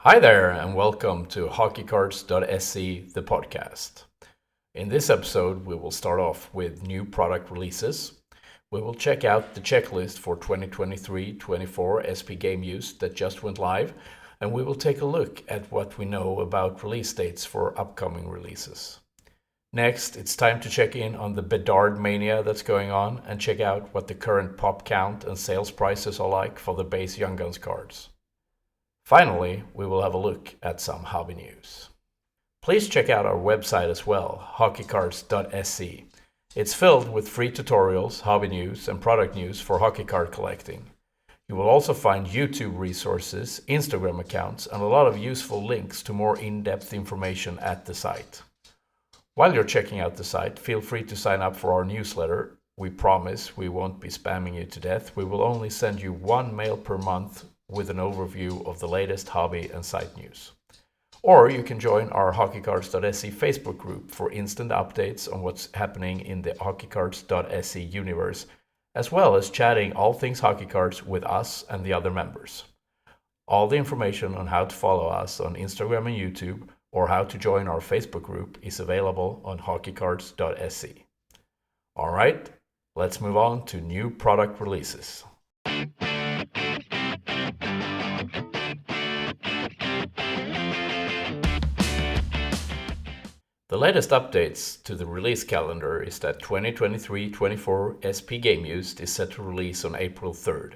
Hi there, and welcome to Hockeycards.se, the podcast. In this episode, we will start off with new product releases. We will check out the checklist for 2023-24 SP Game Use that just went live, and we will take a look at what we know about release dates for upcoming releases. Next, it's time to check in on the Bedard-mania that's going on and check out what the current pop count and sales prices are like for the base Young Guns cards. Finally, we will have a look at some hobby news. Please check out our website as well, Hockeycards.se. It's filled with free tutorials, hobby news, and product news for hockey card collecting. You will also find YouTube resources, Instagram accounts, and a lot of useful links to more in-depth information at the site. While you're checking out the site, feel free to sign up for our newsletter. We promise we won't be spamming you to death. We will only send you one mail per month with an overview of the latest hobby and site news. Or you can join our Hockeycards.se Facebook group for instant updates on what's happening in the Hockeycards.se universe, as well as chatting all things hockey cards with us and the other members. All the information on how to follow us on Instagram and YouTube, or how to join our Facebook group, is available on Hockeycards.se. All right, let's move on to new product releases. The latest updates to the release calendar is that 2023-24 SP Game Used is set to release on April 3rd,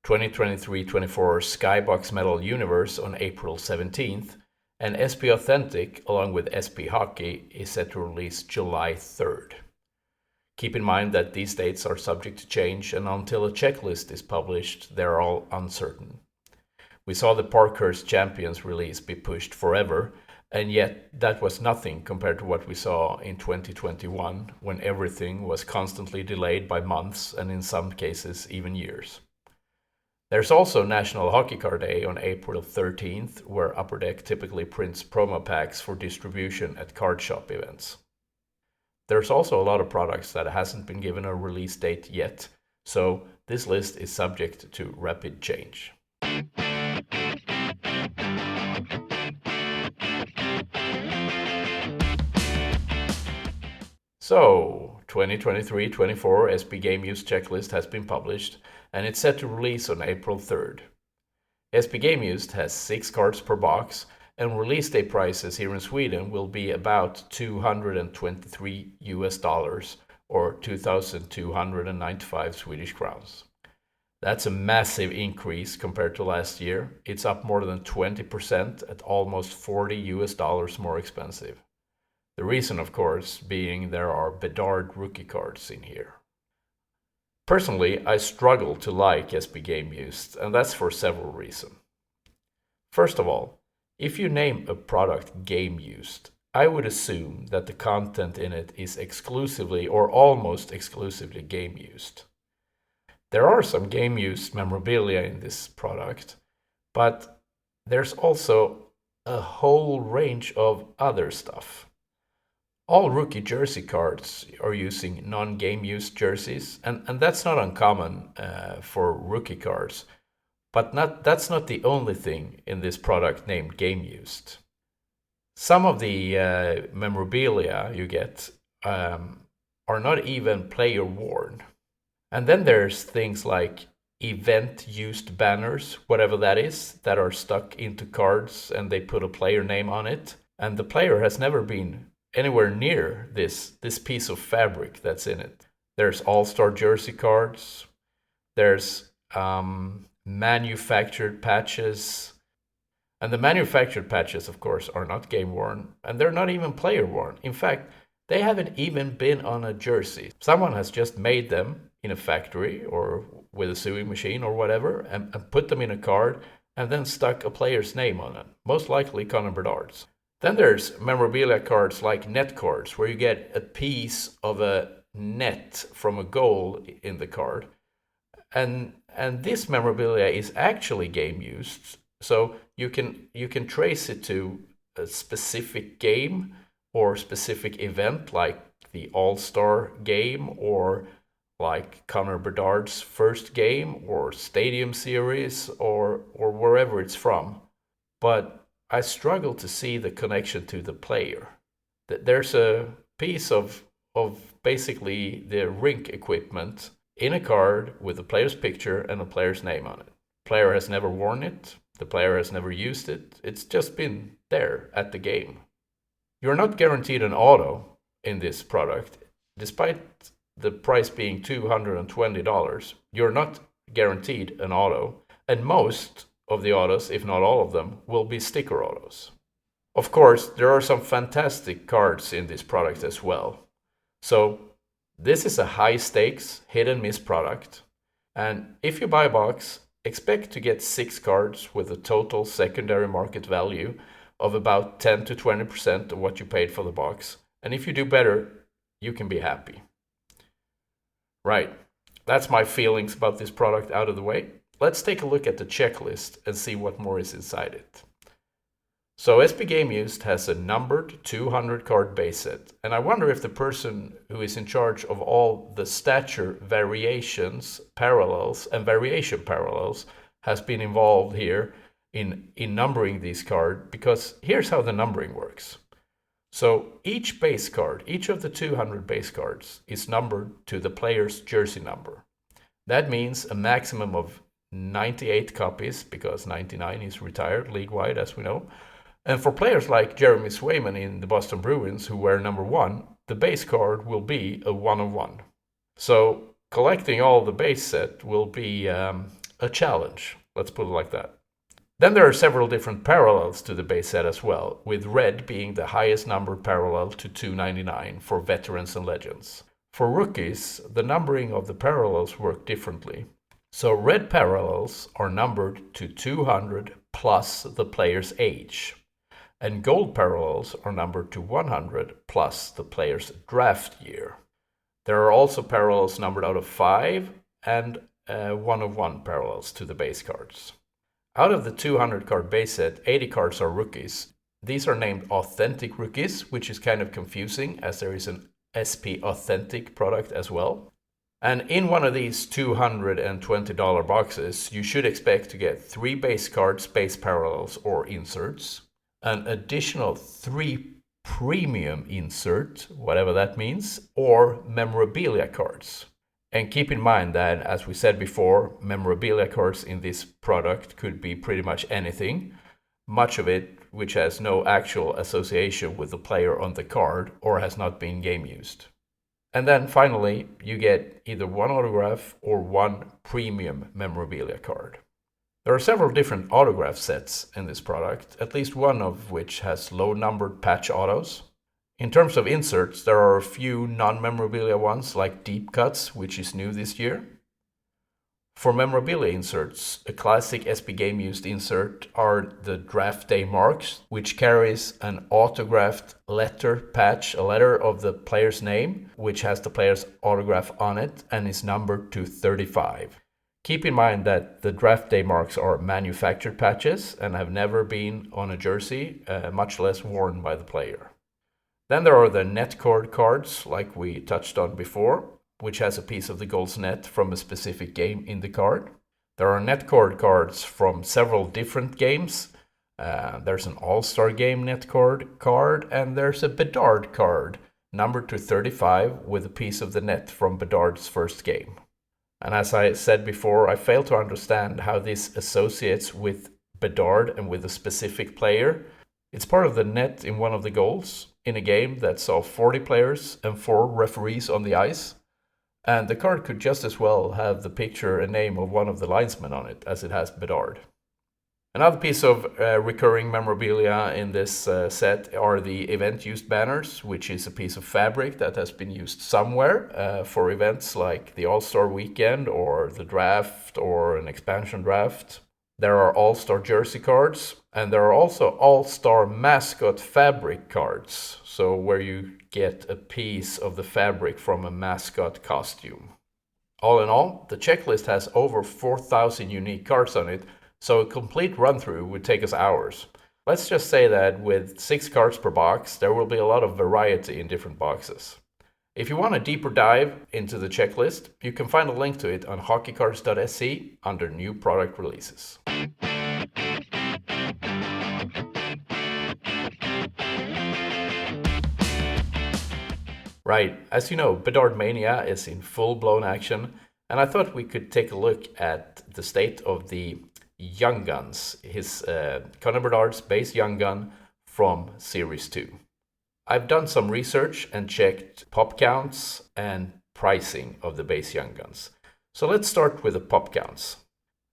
2023-24 Skybox Metal Universe on April 17th, and SP Authentic, along with SP Hockey, is set to release July 3rd. Keep in mind that these dates are subject to change, and until a checklist is published, they're all uncertain. We saw the Parkhurst Champions release be pushed forever, and yet that was nothing compared to what we saw in 2021, when everything was constantly delayed by months and in some cases even years. There's also National Hockey Card Day on April 13th, where Upper Deck typically prints promo packs for distribution at card shop events. There's also a lot of products that hasn't been given a release date yet, so this list is subject to rapid change. So, 2023-24 SP Game Use checklist has been published, and it's set to release on April 3rd. SP Game Used has 6 cards per box, and release day prices here in Sweden will be about $223 or 2,295 Swedish crowns. That's a massive increase compared to last year. It's up more than 20% at almost $40 more expensive. The reason, of course, being there are Bedard rookie cards in here. Personally, I struggle to like SP Game Used, and that's for several reasons. First of all, if you name a product Game Used, I would assume that the content in it is exclusively or almost exclusively Game Used. There are some Game Used memorabilia in this product, but there's also a whole range of other stuff. All rookie jersey cards are using non-game used jerseys, and that's not uncommon for rookie cards. But that's not the only thing in this product named game used. Some of the memorabilia you get are not even player worn. And then there's things like event used banners, whatever that is, that are stuck into cards and they put a player name on it. And the player has never been anywhere near this piece of fabric that's in it. There's all-star jersey cards. There's manufactured patches. And the manufactured patches, of course, are not game worn, and they're not even player worn. In fact, they haven't even been on a jersey. Someone has just made them in a factory or with a sewing machine or whatever, and put them in a card and then stuck a player's name on it, most likely Connor Bedard's. Then there's memorabilia cards like net cards, where you get a piece of a net from a goal in the card. And this memorabilia is actually game used, so you can trace it to a specific game or specific event, like the All-Star game, or like Connor Bedard's first game, or Stadium Series, or wherever it's from. but I struggle to see the connection to the player. There's a piece of basically the rink equipment in a card with the player's picture and the player's name on it. Player has never worn it, the player has never used it, it's just been there at the game. You're not guaranteed an auto in this product. Despite the price being $220, you're not guaranteed an auto, and most of the autos, if not all of them, will be sticker autos. Of course, there are some fantastic cards in this product as well. So this is a high stakes, hit and miss product. And if you buy a box, expect to get 6 cards with a total secondary market value of about 10 to 20% of what you paid for the box. And if you do better, you can be happy. Right, that's my feelings about this product out of the way. Let's take a look at the checklist and see what more is inside it. So SB Game Used has a numbered 200 card base set, and I wonder if the person who is in charge of all the stature variations, parallels, and variation parallels has been involved here in numbering these cards, because here's how the numbering works. So each base card, each of the 200 base cards is numbered to the player's jersey number. That means a maximum of 98 copies, because 99 is retired league-wide, as we know. And for players like Jeremy Swayman in the Boston Bruins, who wear number 1, the base card will be a 1 of 1. So collecting all the base set will be a challenge, let's put it like that. Then there are several different parallels to the base set as well, with red being the highest numbered parallel to 299 for veterans and legends. For rookies, the numbering of the parallels work differently. So red parallels are numbered to 200 plus the player's age, and gold parallels are numbered to 100 plus the player's draft year. There are also parallels numbered out of 5 and 1 of 1 parallels to the base cards. Out of the 200 card base set, 80 cards are rookies. These are named authentic rookies, which is kind of confusing as there is an SP authentic product as well. And in one of these $220 boxes, you should expect to get 3 base cards, base parallels or inserts, an additional 3 premium insert, whatever that means, or memorabilia cards. And keep in mind that, as we said before, memorabilia cards in this product could be pretty much anything, much of it which has no actual association with the player on the card or has not been game used. And then finally, you get either 1 autograph or 1 premium memorabilia card. There are several different autograph sets in this product, at least one of which has low-numbered patch autos. In terms of inserts, there are a few non-memorabilia ones like deep cuts, which is new this year. For memorabilia inserts, a classic SB Game Used insert are the draft day marks, which carries an autographed letter patch, a letter of the player's name, which has the player's autograph on it and is numbered to 35. Keep in mind that the draft day marks are manufactured patches and have never been on a jersey, much less worn by the player. Then there are the net cord cards, like we touched on before, which has a piece of the goal's net from a specific game in the card. There are net cord cards from several different games. There's an All-Star Game net cord card, and there's a Bedard card, numbered to 35, with a piece of the net from Bedard's first game. And as I said before, I fail to understand how this associates with Bedard and with a specific player. It's part of the net in one of the goals in a game that saw 40 players and 4 referees on the ice. And the card could just as well have the picture and name of one of the linesmen on it as it has Bedard. Another piece of recurring memorabilia in this set are the event-used banners, which is a piece of fabric that has been used somewhere for events like the All-Star Weekend or the draft or an expansion draft. There are All-Star jersey cards, and there are also All-Star mascot fabric cards, so where you get a piece of the fabric from a mascot costume. All in all, the checklist has over 4,000 unique cards on it, so a complete run-through would take us hours. Let's just say that with 6 cards per box, there will be a lot of variety in different boxes. If you want a deeper dive into the checklist, you can find a link to it on Hockeycards.se under new product releases. Right. As you know, Bedard-mania is in full-blown action, and I thought we could take a look at the state of the Young Guns, his Conor Bedard's base Young Gun from Series 2. I've done some research and checked pop counts and pricing of the base Young Guns. So let's start with the pop counts.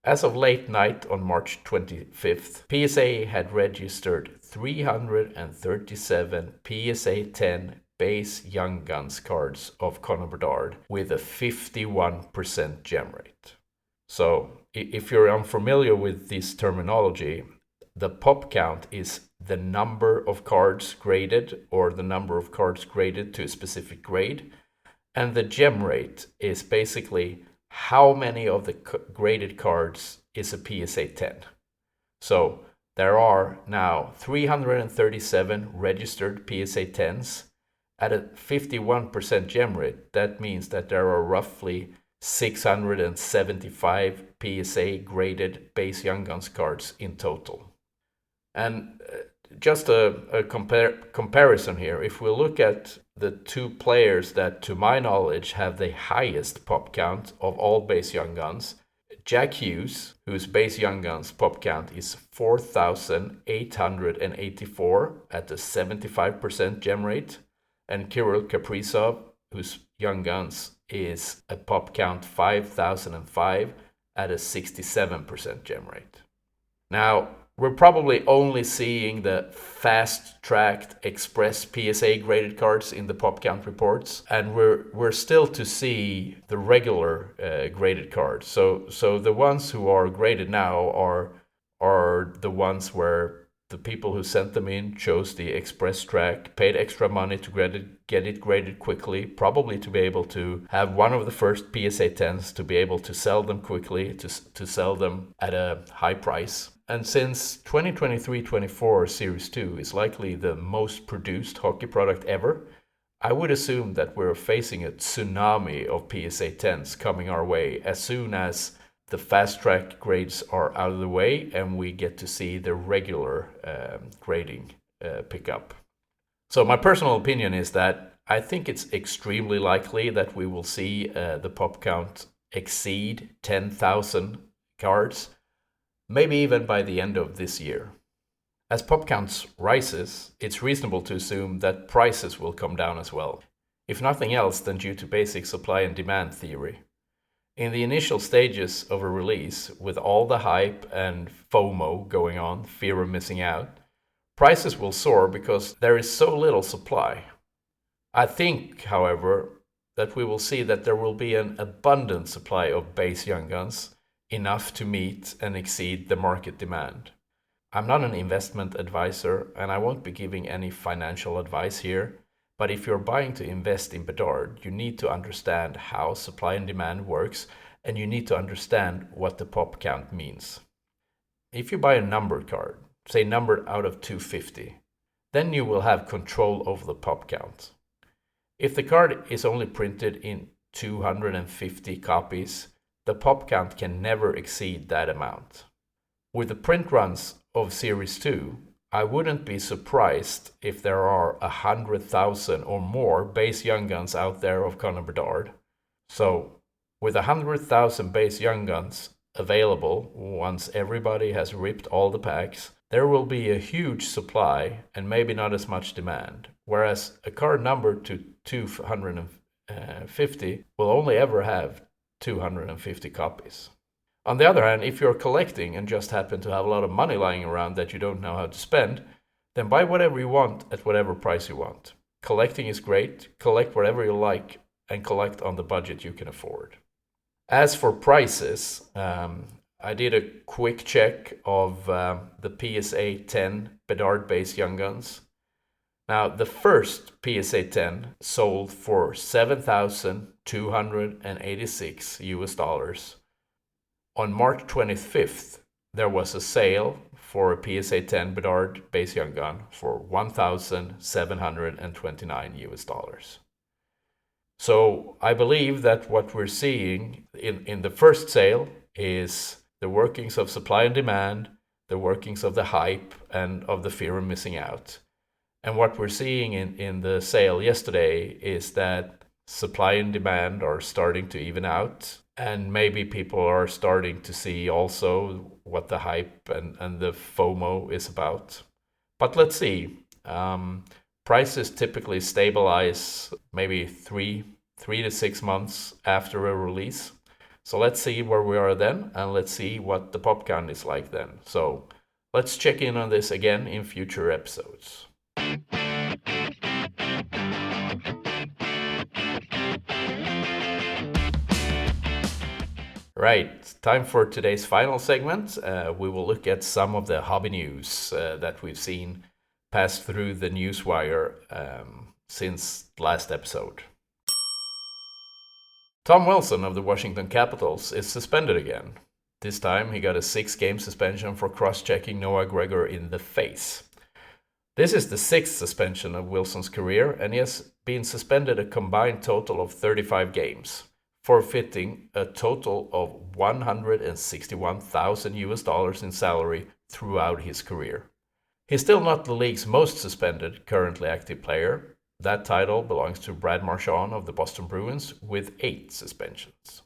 As of late night on March 25th, PSA had registered 337 PSA 10 base Young Guns cards of Conor Bedard with a 51% gem rate. So if you're unfamiliar with this terminology, the pop count is the number of cards graded or the number of cards graded to a specific grade. And the gem rate is basically how many of the graded cards is a PSA 10. So there are now 337 registered PSA 10s at a 51% gem rate. That means that there are roughly 675 PSA graded base Young Guns cards in total. And just a comparison here, if we look at the two players that, to my knowledge, have the highest pop count of all base Young Guns, Jack Hughes, whose base Young Guns pop count is 4,884 at a 75% gem rate, and Kirill Kaprizov, whose Young Guns is a pop count 5,005 at a 67% gem rate. Now, we're probably only seeing the fast-tracked express PSA graded cards in the pop count reports, and we're still to see the regular graded cards. So the ones who are graded now are the ones where the people who sent them in chose the express track, paid extra money to get it graded quickly, probably to be able to have one of the first PSA 10s, to be able to sell them quickly, to sell them at a high price. And since 2023-24 Series 2 is likely the most produced hockey product ever, I would assume that we're facing a tsunami of PSA 10s coming our way as soon as the fast track grades are out of the way and we get to see the regular grading pick up. So my personal opinion is that I think it's extremely likely that we will see the pop count exceed 10,000 cards, maybe even by the end of this year. As pop counts rises, it's reasonable to assume that prices will come down as well, if nothing else than due to basic supply and demand theory. In the initial stages of a release, with all the hype and FOMO going on, fear of missing out, prices will soar because there is so little supply. I think, however, that we will see that there will be an abundant supply of base Young Guns, enough to meet and exceed the market demand. I'm not an investment advisor and I won't be giving any financial advice here, but if you're buying to invest in Bedard, you need to understand how supply and demand works and you need to understand what the pop count means. If you buy a numbered card, say numbered out of 250, then you will have control over the pop count. If the card is only printed in 250 copies, the pop count can never exceed that amount. With the print runs of Series 2, I wouldn't be surprised if there are 100,000 or more base Young Guns out there of Conor Bedard. So, with 100,000 base Young Guns available once everybody has ripped all the packs, there will be a huge supply and maybe not as much demand. Whereas a card numbered to 250 will only ever have 250 copies. On the other hand, if you're collecting and just happen to have a lot of money lying around that you don't know how to spend, then buy whatever you want at whatever price you want. Collecting is great, collect whatever you like, and collect on the budget you can afford. As for prices, I did a quick check of the PSA 10 Bedard base Young Guns. Now, the first PSA 10 sold for $7,286 US. On March 25th, there was a sale for a PSA 10 Bedard base Young Gun for $1,729 US. So I believe that what we're seeing in the first sale is the workings of supply and demand, the workings of the hype and of the fear of missing out. And what we're seeing in the sale yesterday is that supply and demand are starting to even out. And maybe people are starting to see also what the hype and the FOMO is about. But let's see. Prices typically stabilize maybe three to 6 months after a release. So let's see where we are then, and let's see what the pop count is like then. So let's check in on this again in future episodes. Right, time for today's final segment. We will look at some of the hobby news that we've seen pass through the newswire since last episode. Tom Wilson of the Washington Capitals is suspended again. This time he got a 6-game suspension for cross-checking Noah Gregor in the face. This is the 6th suspension of Wilson's career, and he has been suspended a combined total of 35 games, forfeiting a total of $161,000 in salary throughout his career. He's still not the league's most suspended currently active player. That title belongs to Brad Marchand of the Boston Bruins with 8 suspensions.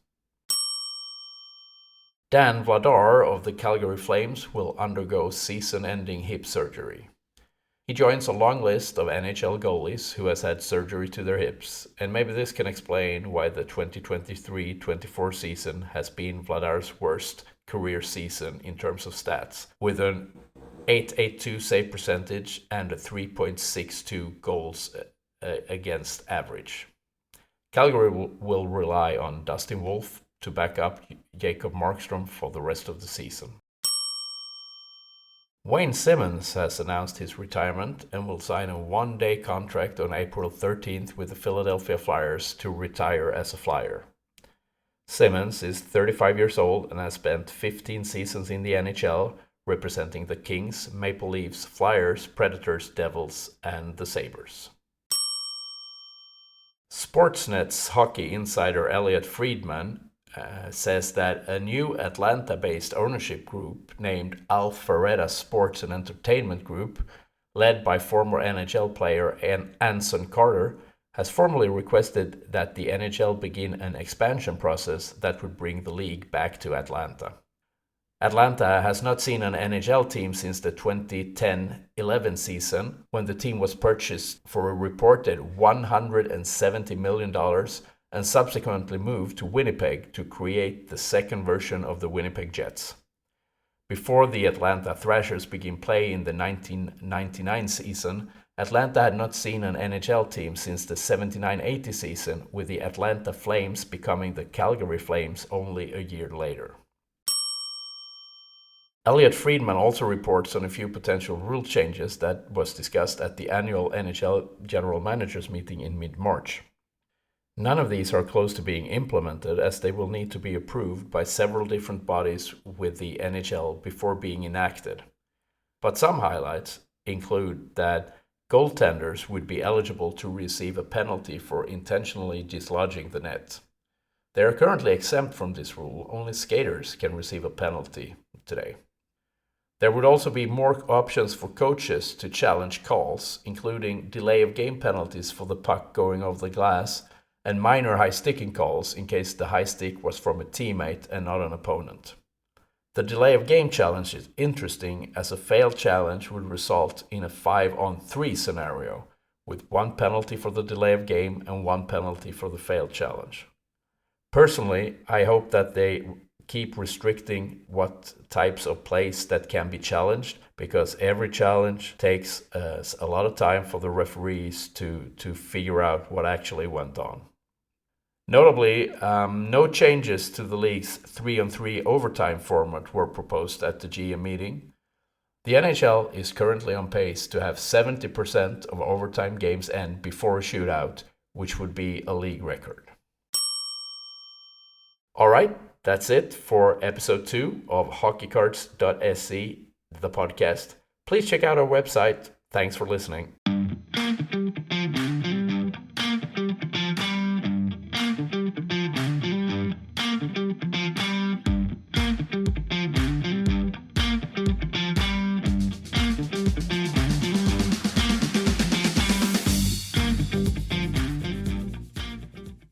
Dan Vladar of the Calgary Flames will undergo season-ending hip surgery. He joins a long list of NHL goalies who has had surgery to their hips, and maybe this can explain why the 2023-24 season has been Vladar's worst career season in terms of stats, with an .882 save percentage and a 3.62 goals against average. Calgary will rely on Dustin Wolf to back up Jacob Markstrom for the rest of the season. Wayne Simmons has announced his retirement and will sign a 1-day contract on April 13th with the Philadelphia Flyers to retire as a Flyer. Simmons is 35 years old and has spent 15 seasons in the NHL, representing the Kings, Maple Leafs, Flyers, Predators, Devils, and the Sabres. Sportsnet's hockey insider Elliot Friedman says that a new Atlanta-based ownership group named Alpharetta Sports and Entertainment Group, led by former NHL player Anson Carter, has formally requested that the NHL begin an expansion process that would bring the league back to Atlanta. Atlanta has not seen an NHL team since the 2010-11 season, when the team was purchased for a reported $170 million and subsequently moved to Winnipeg to create the second version of the Winnipeg Jets. Before the Atlanta Thrashers began play in the 1999 season, Atlanta had not seen an NHL team since the 79-80 season, with the Atlanta Flames becoming the Calgary Flames only a year later. Elliot Friedman also reports on a few potential rule changes that was discussed at the annual NHL General Managers meeting in mid-March. None of these are close to being implemented, as they will need to be approved by several different bodies with the NHL before being enacted. But some highlights include that goaltenders would be eligible to receive a penalty for intentionally dislodging the net. They are currently exempt from this rule. Only skaters can receive a penalty today. There would also be more options for coaches to challenge calls, including delay of game penalties for the puck going over the glass and minor high sticking calls in case the high stick was from a teammate and not an opponent. The delay of game challenge is interesting, as a failed challenge would result in a 5-on-3 scenario, with 1 penalty for the delay of game and 1 penalty for the failed challenge. Personally, I hope that they keep restricting what types of plays that can be challenged, because every challenge takes a lot of time for the referees to figure out what actually went on. Notably, no changes to the league's 3-on-3 overtime format were proposed at the GM meeting. The NHL is currently on pace to have 70% of overtime games end before a shootout, which would be a league record. All right, that's it for episode 2 of Hockeycards.se, the podcast. Please check out our website. Thanks for listening.